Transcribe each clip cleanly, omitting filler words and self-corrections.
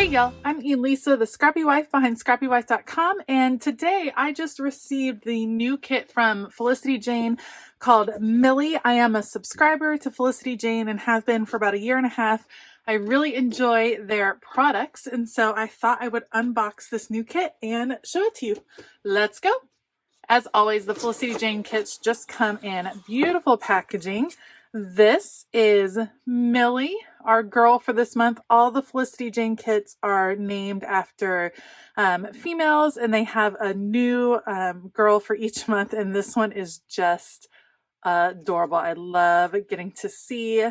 Hey y'all, I'm Elisa, the Scrappy Wife behind ScrappyWife.com, and today I just received the new kit from Felicity Jane called Millie. I am a subscriber to Felicity Jane and have been for about a year and a half. I really enjoy their products, and so I thought I would unbox this new kit and show it to you. Let's go! As always, the Felicity Jane kits just come in beautiful packaging. This is Millie, our girl for this month. All the Felicity Jane kits are named after females, and they have a new girl for each month, and this one is just adorable. I love getting to see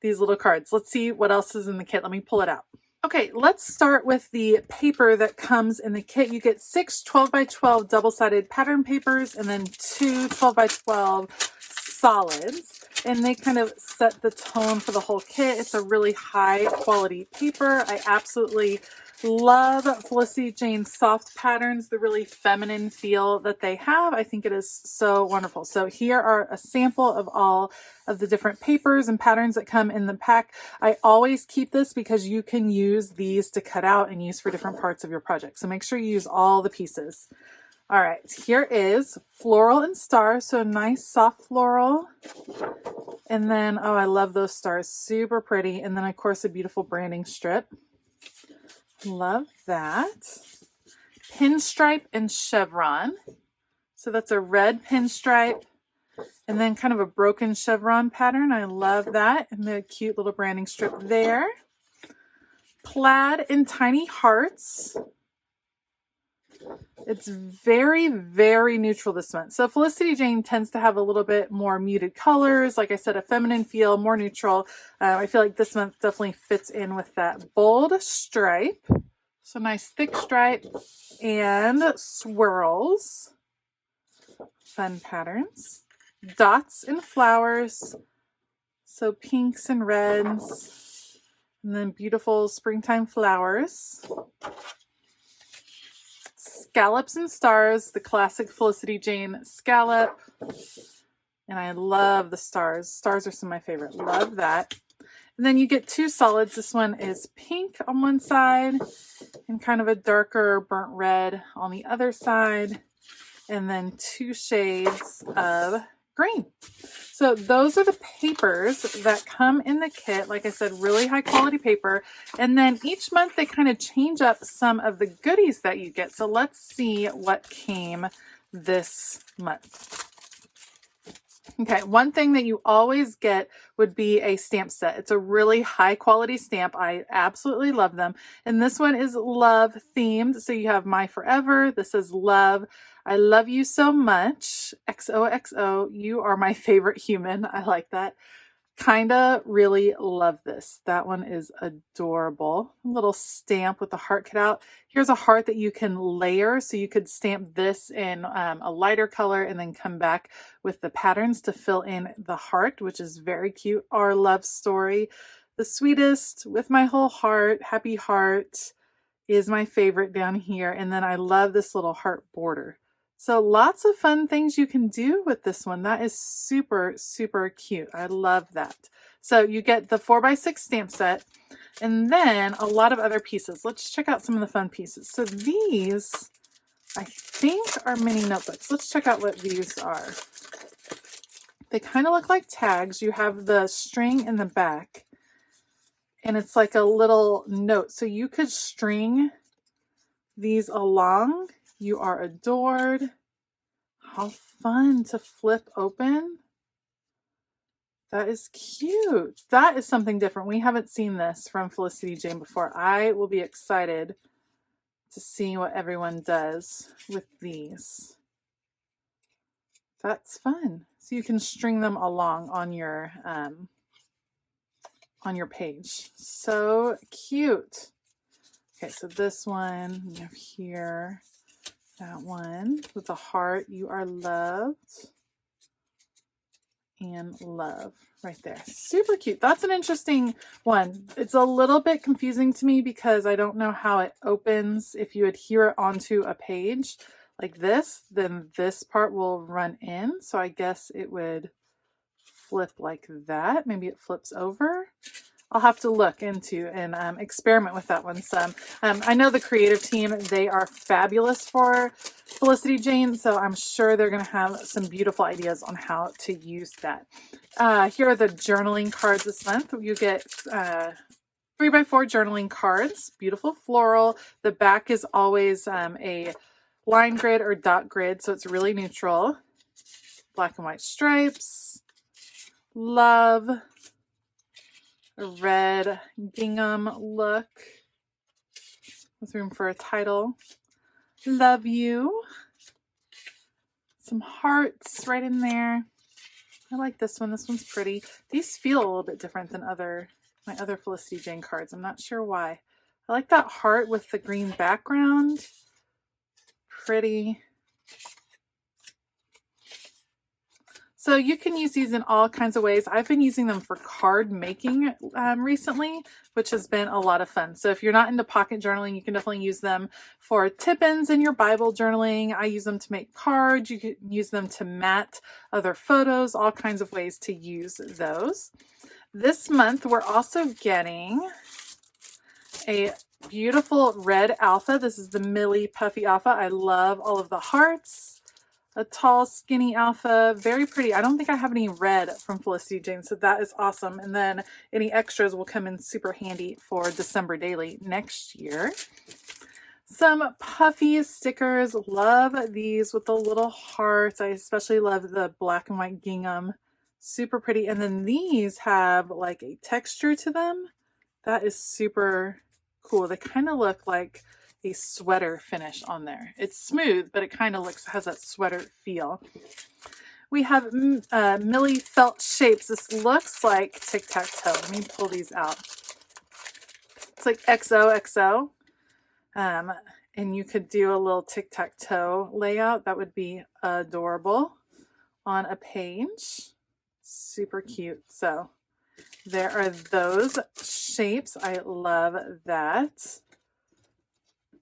these little cards. Let's see what else is in the kit. Let me pull it out. Okay, let's start with the paper that comes in the kit. You get 6 12x12 double-sided pattern papers and then 2 12x12 solids. And they kind of set the tone for the whole kit. It's a really high quality paper. I absolutely love Felicity Jane's soft patterns, the really feminine feel that they have. I think it is so wonderful. So here are a sample of all of the different papers and patterns that come in the pack. I always keep this because you can use these to cut out and use for different parts of your project. So make sure you use all the pieces. All right, here is floral and stars. So a nice soft floral. And then, oh, I love those stars. Super pretty. And then, of course, a beautiful branding strip. Love that. Pinstripe and chevron. So that's a red pinstripe and then kind of a broken chevron pattern. I love that. And the cute little branding strip there. Plaid and tiny hearts. It's very, very neutral this month. So Felicity Jane tends to have a little bit more muted colors. Like I said, a feminine feel, more neutral. I feel like this month definitely fits in with that bold stripe. So nice thick stripe and swirls. Fun patterns. Dots and flowers. So pinks and reds. And then beautiful springtime flowers. Scallops and stars, the classic Felicity Jane scallop. And I love the stars. Stars are some of my favorite. Love that. And then you get 2 solids. This one is pink on one side and kind of a darker burnt red on the other side. And then 2 shades of green. So those are the papers that come in the kit. Like I said, really high quality paper. And then each month they kind of change up some of the goodies that you get. So let's see what came this month. Okay, one thing that you always get would be a stamp set. It's a really high quality stamp. I absolutely love them. And this one is love themed. So you have My Forever. This is love. I love you so much. XOXO. You are my favorite human. I like that. Kinda really love this. That one is adorable. A little stamp with the heart cut out. Here's a heart that you can layer. So you could stamp this in a lighter color and then come back with the patterns to fill in the heart, which is very cute. Our love story. The sweetest with my whole heart. Happy heart is my favorite down here. And then I love this little heart border. So lots of fun things you can do with this one. That is super, super cute. I love that. So you get the 4x6 stamp set and then a lot of other pieces. Let's check out some of the fun pieces. So these, I think, are mini notebooks. Let's check out what these are. They kind of look like tags. You have the string in the back and it's like a little note. So you could string these along. You are adored. How fun to flip open. That is cute. That is something different. We haven't seen this from Felicity Jane before. I will be excited to see what everyone does with these. That's fun. So you can string them along on your page. So cute. Okay, so this one we have here. That one with a heart. You are loved. And love right there. Super cute. That's an interesting one. It's a little bit confusing to me because I don't know how it opens. If you adhere it onto a page like this, then this part will run in. So I guess it would flip like that. Maybe it flips over. I'll have to look into and experiment with that one some. I know the creative team, they are fabulous for Felicity Jane, so I'm sure they're going to have some beautiful ideas on how to use that. Here are the journaling cards this month. You get 3x4 journaling cards, beautiful floral. The back is always a line grid or dot grid, so it's really neutral. Black and white stripes. Love. A red gingham look with room for a title. Love you. Some hearts right in there. I like this one. This one's pretty. These feel a little bit different than my other Felicity Jane cards. I'm not sure why. I like that heart with the green background. Pretty. So you can use these in all kinds of ways. I've been using them for card making recently, which has been a lot of fun. So if you're not into pocket journaling, you can definitely use them for tip-ins in your Bible journaling. I use them to make cards. You can use them to mat other photos, all kinds of ways to use those. This month, we're also getting a beautiful red alpha. This is the Millie Puffy Alpha. I love all of the hearts. A tall, skinny alpha, very pretty. I don't think I have any red from Felicity Jane, so that is awesome. And then any extras will come in super handy for December Daily next year. Some puffy stickers. Love these with the little hearts. I especially love the black and white gingham. Super pretty. And then these have like a texture to them. That is super cool. They kind of look like a sweater finish on there. It's smooth, but it kind of has that sweater feel. We have Millie felt shapes. This looks like tic-tac-toe. Let me pull these out. It's like XOXO. And you could do a little tic-tac-toe layout. That would be adorable on a page. Super cute. So there are those shapes. I love that.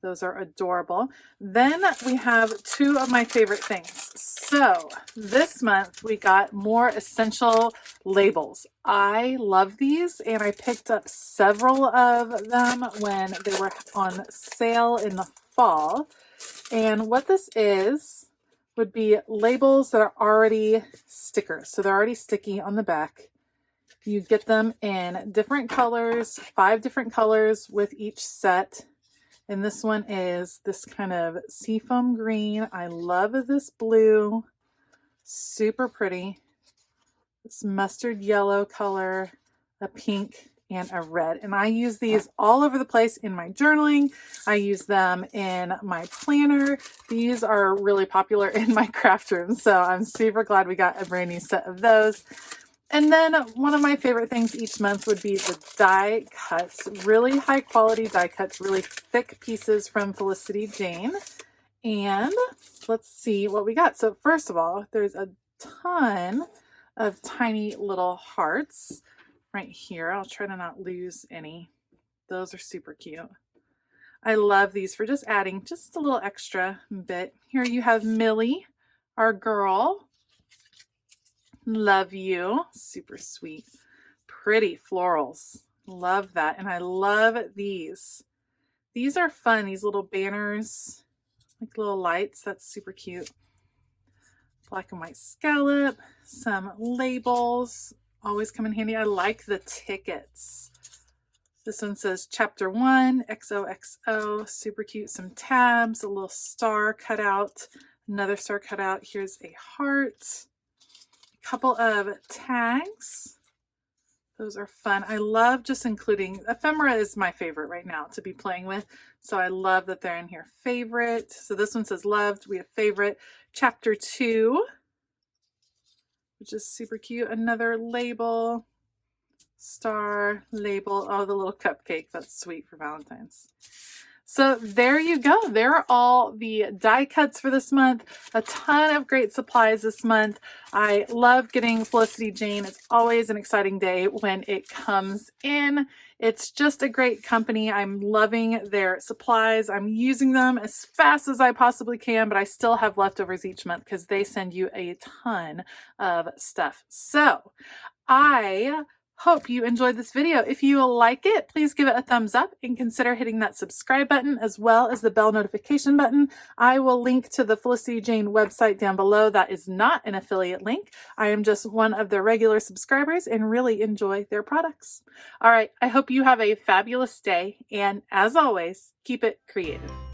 Those are adorable. Then we have two of my favorite things. So this month we got more essential labels. I love these, and I picked up several of them when they were on sale in the fall. And what this is would be labels that are already stickers. So they're already sticky on the back. You get them in different colors, 5 different colors with each set. And this one is this kind of seafoam green. I love this blue. Super pretty. This mustard yellow color, a pink, and a red. And I use these all over the place in my journaling. I use them in my planner. These are really popular in my craft room. So I'm super glad we got a brand new set of those. And then one of my favorite things each month would be the die cuts, really high quality die cuts, really thick pieces from Felicity Jane. And let's see what we got. So first of all, there's a ton of tiny little hearts right here. I'll try to not lose any. Those are super cute. I love these for just adding just a little extra bit. Here you have Millie, our girl. Love you. Super sweet. Pretty florals. Love that. And I love these. These are fun. These little banners, like little lights. That's super cute. Black and white scallop. Some labels. Always come in handy. I like the tickets. This one says Chapter 1, XOXO. Super cute. Some tabs. A little star cut out. Another star cut out. Here's a heart. Couple of tags. Those are fun. I love just including ephemera is my favorite right now to be playing with. So I love that they're in here. Favorite. So this one says loved. We have favorite. Chapter 2, which is super cute. Another label. Star label. Oh, the little cupcake. That's sweet for Valentine's. So there you go. There are all the die cuts for this month. A ton of great supplies this month. I love getting Felicity Jane. It's always an exciting day when it comes in. It's just a great company. I'm loving their supplies. I'm using them as fast as I possibly can, but I still have leftovers each month because they send you a ton of stuff. So I Hope you enjoyed this video. If you like it, please give it a thumbs up and consider hitting that subscribe button as well as the bell notification button. I will link to the Felicity Jane website down below. That is not an affiliate link. I am just one of their regular subscribers and really enjoy their products. All right, I hope you have a fabulous day, and as always, keep it creative.